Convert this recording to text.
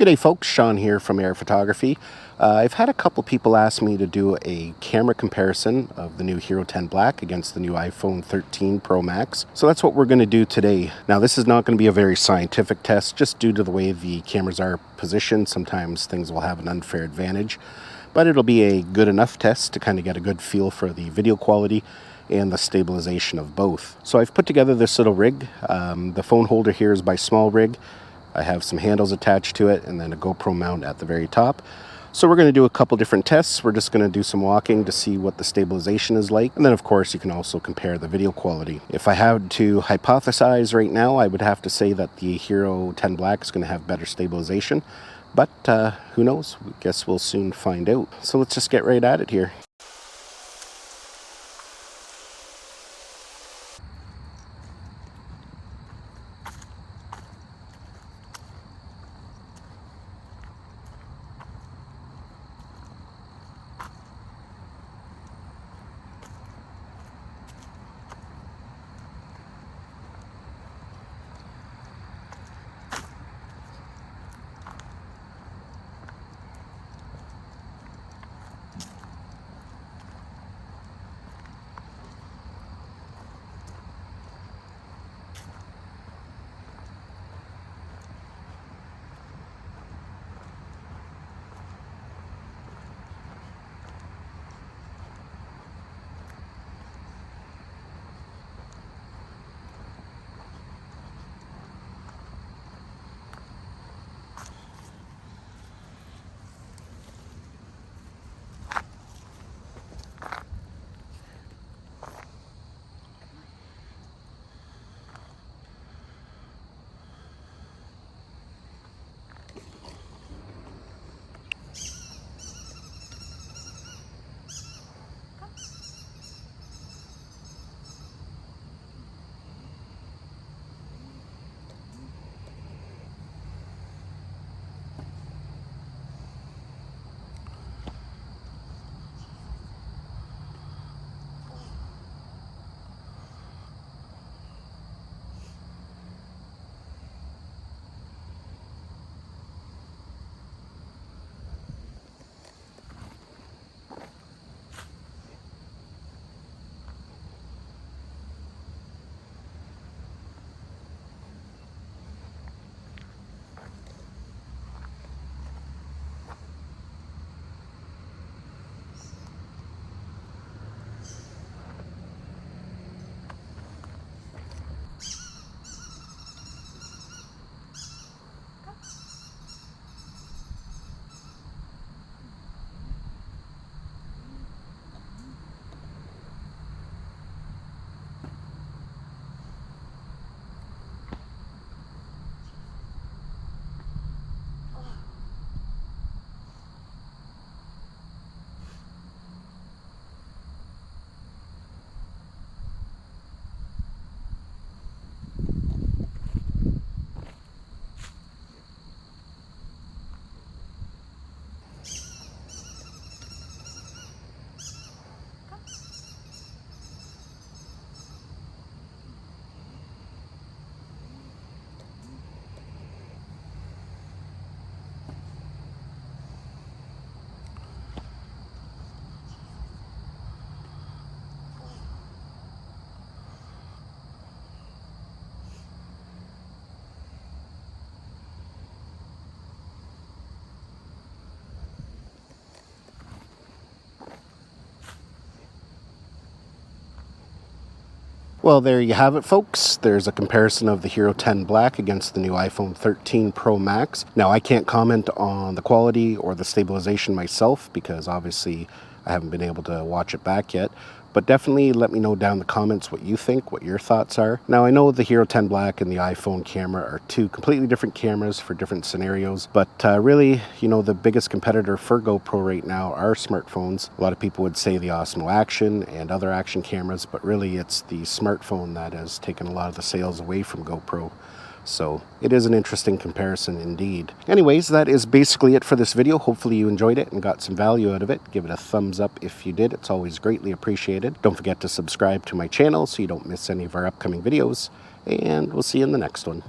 G'day folks, Sean here from Air Photography. I've had a couple people ask me to do a camera comparison of the new Hero 10 Black against the new iPhone 13 Pro Max. So that's what we're going to do today. Now this is not going to be a very scientific test just due to the way the cameras are positioned. Sometimes things will have an unfair advantage, but it'll be a good enough test to kind of get a good feel for the video quality and the stabilization of both. So I've put together this little rig. The phone holder here is by Small Rig. I have some handles attached to it and then a GoPro mount at the very top. So we're going to do a couple different tests. We're just going to do some walking to see what the stabilization is like. And then of course you can also compare the video quality. If I had to hypothesize right now, I would have to say that the Hero 10 Black is going to have better stabilization. But who knows? I guess we'll soon find out. So let's just get right at it here. Well, there you have it, folks. There's a comparison of the Hero 10 Black against the new iPhone 13 Pro Max. Now, I can't comment on the quality or the stabilization myself because obviously I haven't been able to watch it back yet. But definitely let me know down in the comments what you think, what your thoughts are. Now, I know the Hero 10 Black and the iPhone camera are two completely different cameras for different scenarios, but really, you know, the biggest competitor for GoPro right now are smartphones. A lot of people would say the Osmo Action and other action cameras, but really it's the smartphone that has taken a lot of the sales away from GoPro. So it is an interesting comparison indeed. Anyways, that is basically it for this video. Hopefully you enjoyed it and got some value out of it. Give it a thumbs up if you did. It's always greatly appreciated. Don't forget to subscribe to my channel so you don't miss any of our upcoming videos. And we'll see you in the next one.